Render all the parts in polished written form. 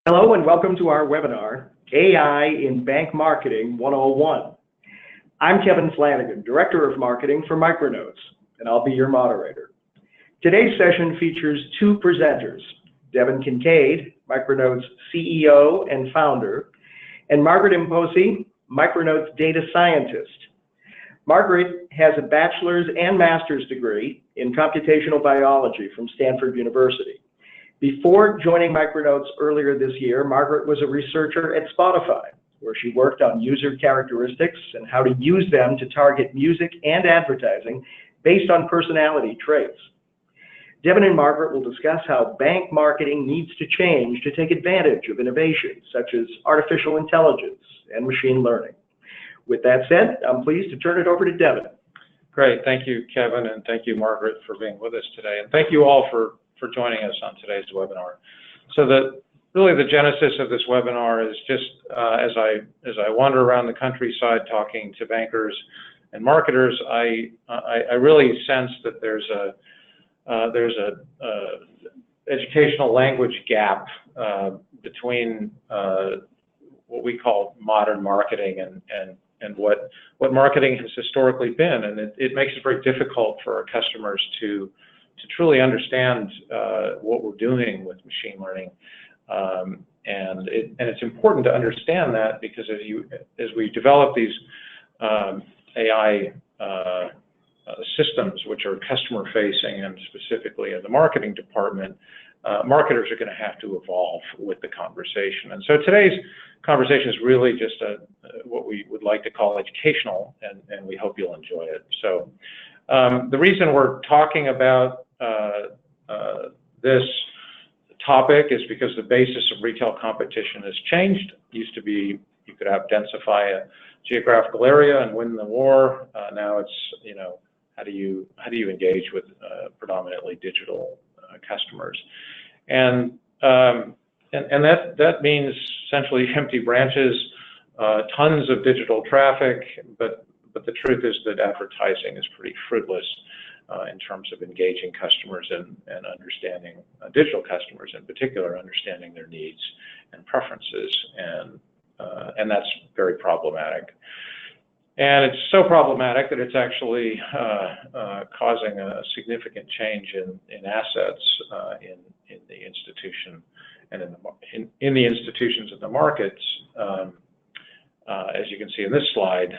Hello and welcome to our webinar, AI in Bank Marketing 101. I'm Kevin Flanagan, Director of Marketing for Micronotes, and I'll be your moderator. Today's session features two presenters, Devon Kinkead, Micronotes CEO and founder, and Margreth Mpossi, Micronotes data scientist. Margreth has a bachelor's and master's degree in computational biology from Stanford University. Before joining Micronotes earlier this year, Margreth was a researcher at Spotify, where she worked on user characteristics and how to use them to target music and advertising based on personality traits. Devon and Margreth will discuss how bank marketing needs to change to take advantage of innovations such as artificial intelligence and machine learning. With that said, I'm pleased to turn it over to Devon. Great. Thank you, Kevin, and thank you, Margreth, for being with us today. And thank you all for joining us on today's webinar. So really the genesis of this webinar is just as I wander around the countryside talking to bankers and marketers, I really sense that there's a educational language gap between what we call modern marketing and what marketing has historically been, and it makes it very difficult for our customers to truly understand what we're doing with machine learning, and it's important to understand that, because as we develop these AI systems, which are customer facing and specifically in the marketing department, marketers are going to have to evolve with the conversation. And so today's conversation is really just what we would like to call educational, and we hope you'll enjoy it. So the reason we're talking about this topic is because the basis of retail competition has changed. It used to be you could densify a geographical area and win the war. Now it's, how do you engage with predominantly digital customers, and that means essentially empty branches, tons of digital traffic, but the truth is that advertising is pretty fruitless in terms of engaging customers and understanding digital customers in particular, understanding their needs and preferences, and that's very problematic. And it's so problematic that it's actually causing a significant change in assets in the institution and in the institutions of the markets, as you can see in this slide,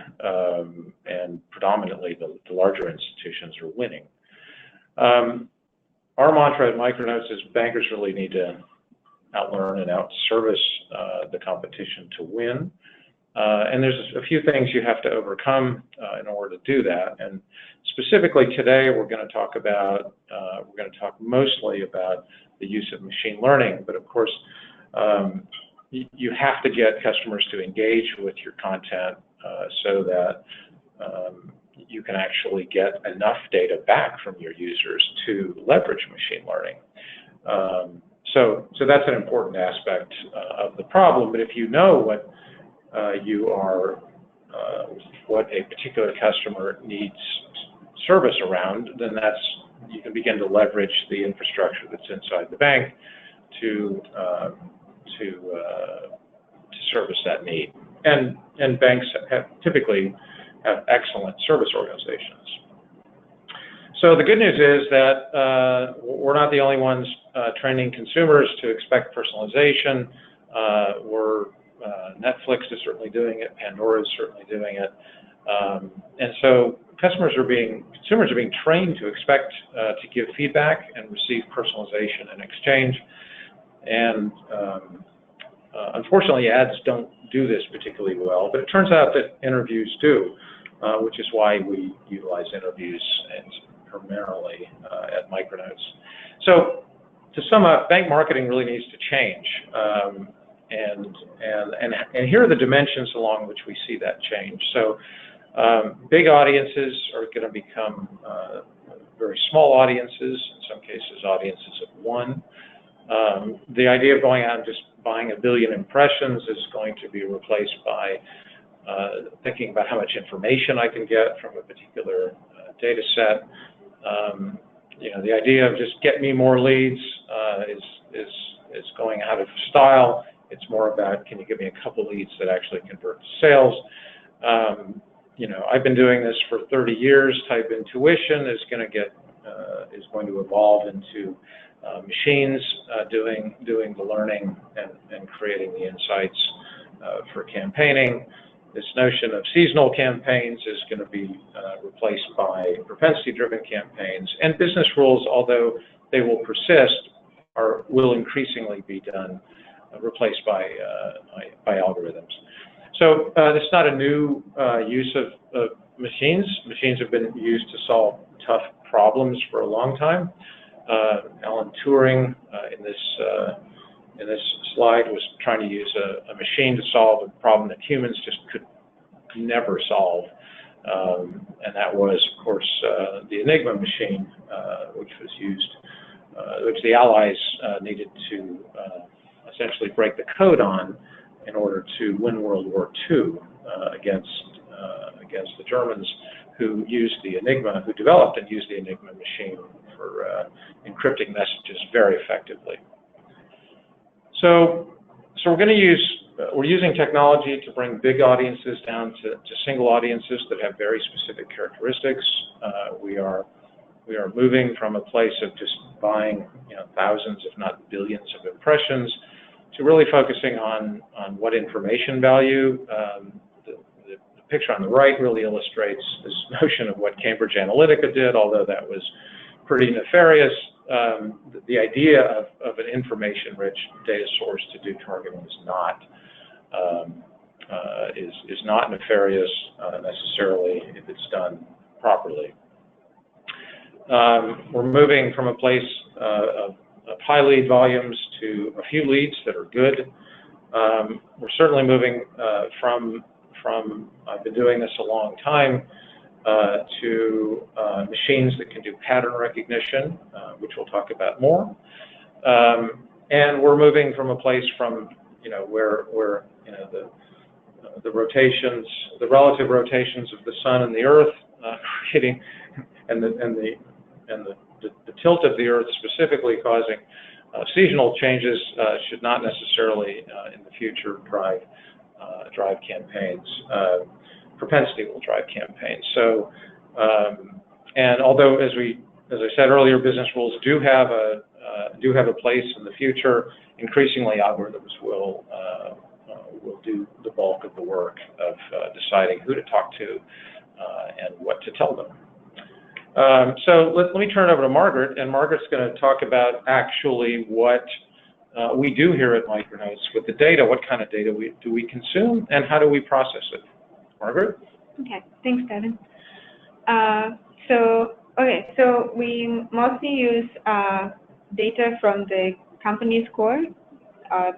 and predominantly the larger institutions are winning. Our mantra at Micronotes is bankers really need to outlearn and outservice the competition to win. And there's a few things you have to overcome in order to do that. And specifically today, we're going to talk mostly about the use of machine learning. But of course, you have to get customers to engage with your content so that you can actually get enough data back from your users to leverage machine learning. So that's an important aspect of the problem. But if you know what a particular customer needs service around, then you can begin to leverage the infrastructure that's inside the bank to service that need. And banks typically have excellent service organizations. So the good news is that we're not the only ones training consumers to expect personalization. Netflix is certainly doing it. Pandora is certainly doing it. And so consumers are being trained to expect to give feedback and receive personalization in exchange. And unfortunately, ads don't do this particularly well, but it turns out that interviews do, which is why we utilize interviews primarily at Micronotes. So to sum up, bank marketing really needs to change. And here are the dimensions along which we see that change. So big audiences are going to become very small audiences, in some cases audiences of one. The idea of going out and just buying 1 billion impressions is going to be replaced by thinking about how much information I can get from a particular data set. The idea of just get me more leads is going out of style, It's more about, can you give me a couple leads that actually convert to sales? You know, I've been doing this for 30 years. Type intuition is going to evolve into machines doing the learning and creating the insights for campaigning. This notion of seasonal campaigns is going to be replaced by propensity-driven campaigns, and business rules, although they will persist, will increasingly be replaced by algorithms. So this is not a new use of machines. Machines have been used to solve tough problems for a long time. Alan Turing in this slide was trying to use a machine to solve a problem that humans just could never solve, and that was, of course, the Enigma machine, which was used, which the Allies needed to essentially break the code on in order to win World War II against the Germans, who developed and used the Enigma machine for encrypting messages very effectively. So we're using technology to bring big audiences down to single audiences that have very specific characteristics. We are moving from a place of just buying, you know, thousands, if not billions, of impressions, to really focusing on what information value. The picture on the right really illustrates this notion of what Cambridge Analytica did, although that was pretty nefarious. The idea of an information-rich data source to do targeting is not nefarious necessarily if it's done properly. We're moving from a place of high lead volumes to a few leads that are good. We're certainly moving from I've been doing this a long time, to machines that can do pattern recognition, which we'll talk about more. And we're moving from a place from, you know, where you know, the rotations, the relative rotations of the sun and the earth, creating, and the tilt of the earth specifically causing seasonal changes should not necessarily in the future drive campaigns. Propensity will drive campaigns. So, and although, as I said earlier, business rules do have a place in the future, increasingly algorithms will do the bulk of the work of deciding who to talk to and what to tell them. So let me turn it over to Margaret, and Margaret's going to talk about actually what we do here at Micronotes with the data. What kind of data do we consume, and how do we process it? Margaret? Okay, thanks, Devon. So we mostly use data from the company score,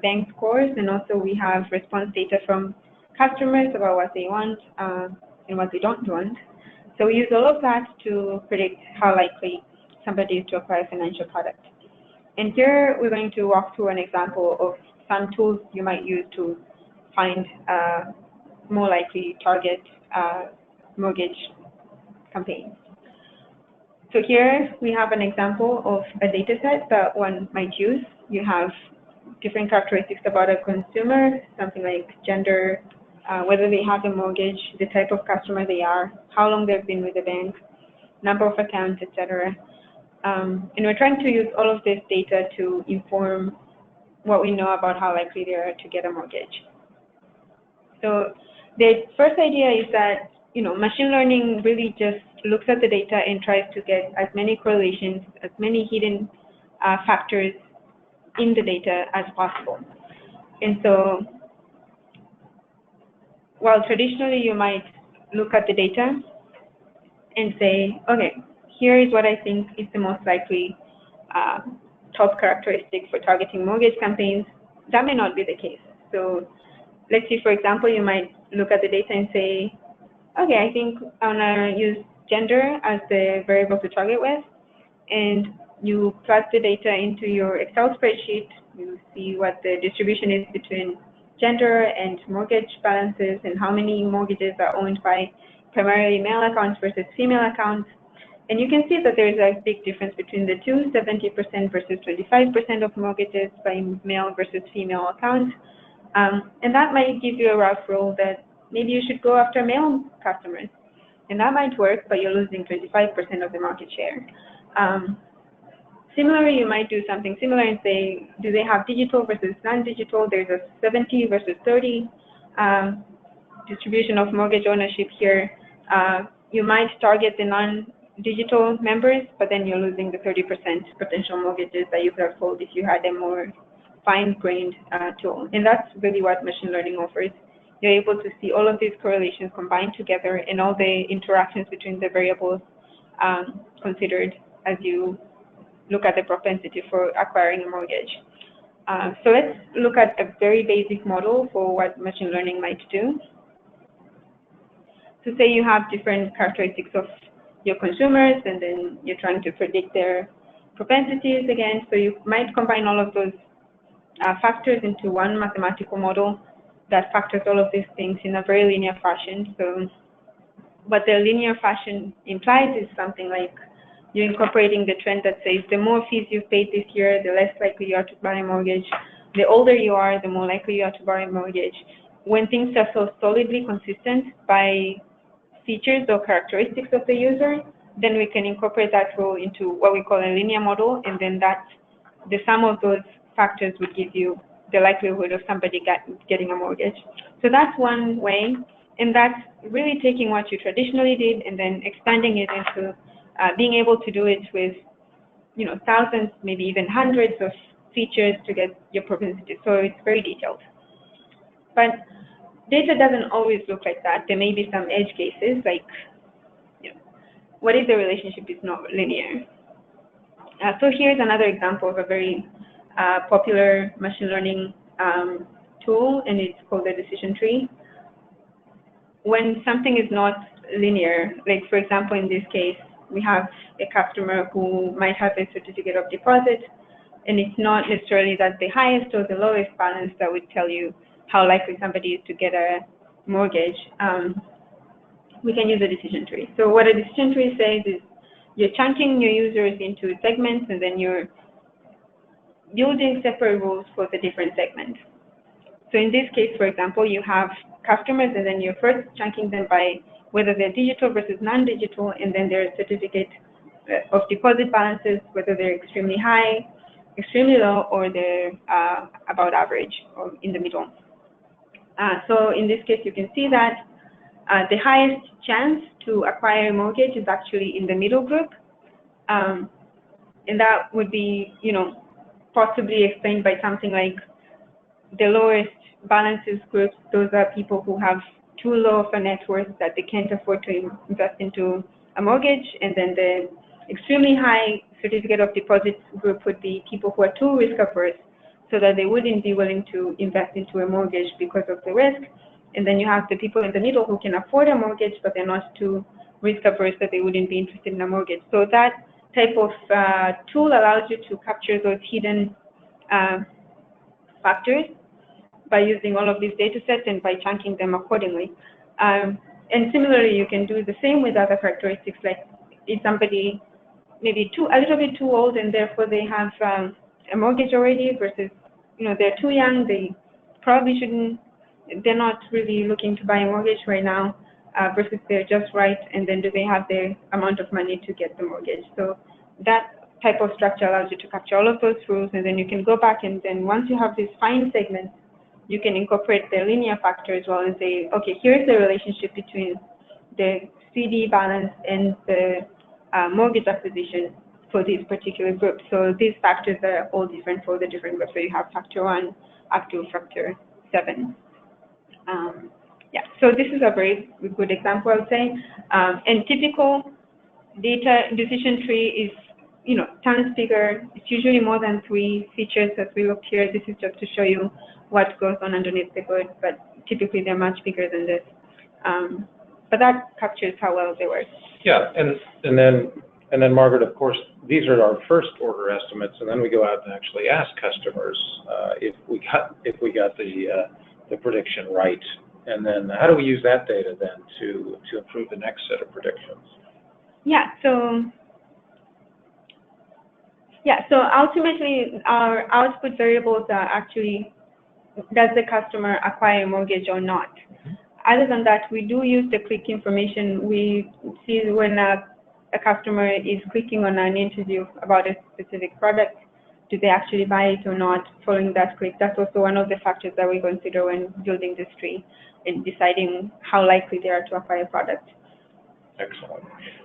bank scores, and also we have response data from customers about what they want and what they don't want. So we use all of that to predict how likely somebody is to acquire a financial product. And here we're going to walk through an example of some tools you might use to find more likely target mortgage campaigns. So here we have an example of a data set that one might use. You have different characteristics about a consumer, something like gender, whether they have a mortgage, the type of customer they are, how long they've been with the bank, number of accounts, etc. And we're trying to use all of this data to inform what we know about how likely they are to get a mortgage. So the first idea is that, you know, machine learning really just looks at the data and tries to get as many correlations, as many hidden factors in the data as possible. And so while traditionally you might look at the data and say, okay, here is what I think is the most likely top characteristic for targeting mortgage campaigns, that may not be the case. So let's say, for example, you might look at the data and say, okay, I think I want to use gender as the variable to target with, and you plug the data into your Excel spreadsheet. You see what the distribution is between gender and mortgage balances and how many mortgages are owned by primarily male accounts versus female accounts. And you can see that there is a big difference between the two, 70% versus 25% of mortgages by male versus female accounts. And that might give you a rough rule that maybe you should go after male customers. And that might work, but you're losing 25% of the market share. Similarly, you might do something similar and say, do they have digital versus non-digital? There's a 70 versus 30 distribution of mortgage ownership here. You might target the non-digital members, but then you're losing the 30% potential mortgages that you could have sold if you had a more fine-grained tool. And that's really what machine learning offers. You're able to see all of these correlations combined together and all the interactions between the variables considered as you look at the propensity for acquiring a mortgage. So let's look at a very basic model for what machine learning might do. So say you have different characteristics of your consumers, and then you're trying to predict their propensities again. So you might combine all of those factors into one mathematical model that factors all of these things in a very linear fashion. So what the linear fashion implies is something like you're incorporating the trend that says the more fees you've paid this year, the less likely you are to buy a mortgage. The older you are, the more likely you are to buy a mortgage. When things are so solidly consistent by features or characteristics of the user, then we can incorporate that rule into what we call a linear model, and then that the sum of those factors would give you the likelihood of somebody getting a mortgage. So that's one way, and that's really taking what you traditionally did and then expanding it into being able to do it with, thousands, maybe even hundreds of features to get your propensity. So it's very detailed. But data doesn't always look like that. There may be some edge cases, like, what if the relationship is not linear? So here's another example of a very popular machine learning tool, and it's called the decision tree. When something is not linear, like for example, in this case, we have a customer who might have a certificate of deposit, and it's not necessarily that the highest or the lowest balance that would tell you how likely somebody is to get a mortgage. We can use a decision tree. So what a decision tree says is you're chunking your users into segments, and then you're building separate rules for the different segments. So in this case, for example, you have customers, and then you're first chunking them by whether they're digital versus non-digital, and then their certificate of deposit balances, whether they're extremely high, extremely low, or they're about average or in the middle. So in this case, you can see that the highest chance to acquire a mortgage is actually in the middle group. And that would be, possibly explained by something like the lowest balances groups. Those are people who have too low of a net worth that they can't afford to invest into a mortgage. And then the extremely high certificate of deposit group would be people who are too risk averse, so that they wouldn't be willing to invest into a mortgage because of the risk. And then you have the people in the middle who can afford a mortgage, but they're not too risk averse that they wouldn't be interested in a mortgage. So that type of tool allows you to capture those hidden factors by using all of these data sets and by chunking them accordingly. And similarly, you can do the same with other characteristics, like is somebody maybe a little bit too old and therefore they have a mortgage already versus, they're too young, they probably shouldn't, they're not really looking to buy a mortgage right now, versus they're just right, and then do they have the amount of money to get the mortgage. So that type of structure allows you to capture all of those rules, and then you can go back, and then once you have these fine segments, you can incorporate the linear factor as well and say, okay, here's the relationship between the CD balance and the mortgage acquisition for these particular groups. So these factors are all different for the different groups. So you have factor 1 up to factor 7. So this is a very good example, I would say. And typical data decision tree is, tons bigger. It's usually more than 3 features as we looked here. This is just to show you what goes on underneath the hood, but typically they're much bigger than this. But that captures how well they work. Yeah, and then Margaret, of course, these are our first order estimates, and then we go out and actually ask customers if we got the prediction right. And then how do we use that data then to improve the next set of predictions? So ultimately our output variables are actually does the customer acquire a mortgage or not? Other than that, we do use the click information. We see when a customer is clicking on an interview about a specific product, do they actually buy it or not following that click? That's also one of the factors that we consider when building this tree and deciding how likely they are to acquire a product. Excellent.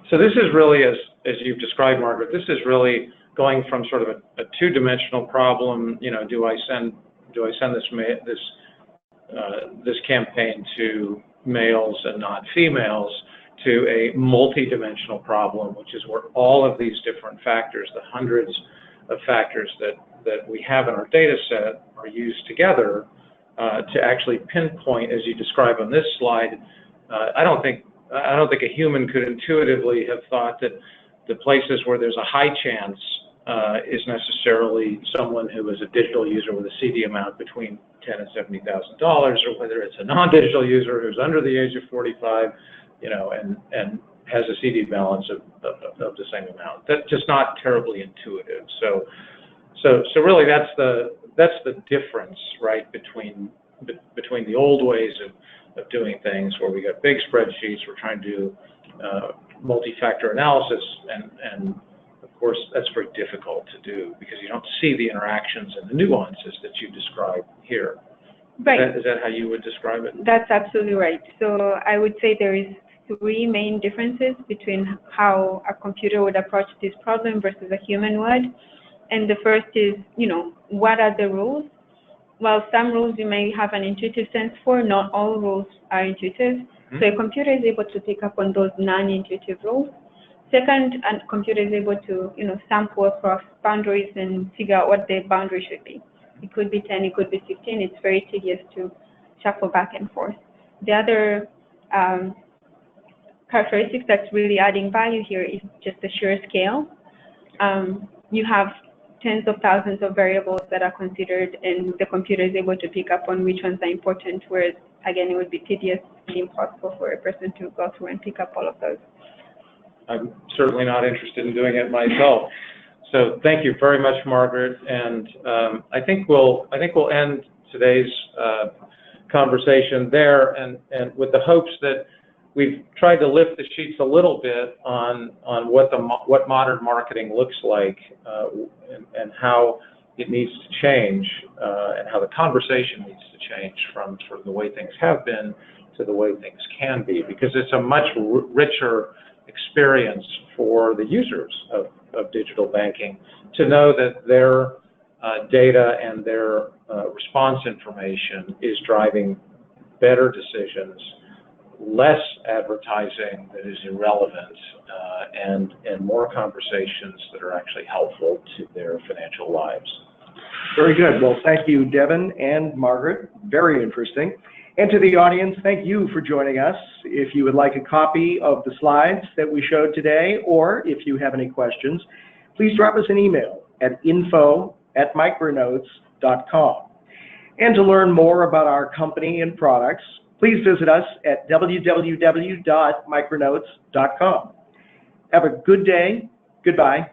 So this is really, as you've described, Margaret, this is really going from sort of a two-dimensional problem. You know, do I send this campaign to males and not females, to a multi-dimensional problem, which is where all of these different factors, the hundreds of factors that we have in our data set, are used together to actually pinpoint, as you describe on this slide. I don't think a human could intuitively have thought that the places where there's a high chance is necessarily someone who is a digital user with a CD amount between $10,000 and $70,000, or whether it's a non-digital user who's under the age of 45, you know, and has a CD balance of the same amount. That's just not terribly intuitive. So really, that's the difference, right, between the old ways of doing things, where we got big spreadsheets, we're trying to do multi-factor analysis, and of course that's very difficult to do because you don't see the interactions and the nuances that you describe here. Right. Is that how you would describe it? That's absolutely right. So I would say there is three main differences between how a computer would approach this problem versus a human would. And the first is, you know, what are the rules? Well, some rules you may have an intuitive sense for, not all rules are intuitive. Mm-hmm. So a computer is able to pick up on those non-intuitive rules. Second, a computer is able to, you know, sample across boundaries and figure out what the boundary should be. It could be 10, it could be 15. It's very tedious to shuffle back and forth. The other characteristic that's really adding value here is just the sheer scale. You have tens of thousands of variables that are considered, and the computer is able to pick up on which ones are important, whereas, again, it would be tedious and impossible for a person to go through and pick up all of those. I'm certainly not interested in doing it myself. So thank you very much, Margaret. And I think we'll end today's conversation there, and with the hopes that we've tried to lift the sheets a little bit on what modern marketing looks like, and how it needs to change, and how the conversation needs to change from sort of the way things have been to the way things can be, because it's a much richer experience for the users of digital banking to know that their data and their response information is driving better decisions, less advertising that is irrelevant, and more conversations that are actually helpful to their financial lives. Very good. Well, thank you, Devon and Margaret. Very interesting. And to the audience, thank you for joining us. If you would like a copy of the slides that we showed today, or if you have any questions, please drop us an email at info@micronotes.com. And to learn more about our company and products, please visit us at www.micronotes.com. Have a good day. Goodbye.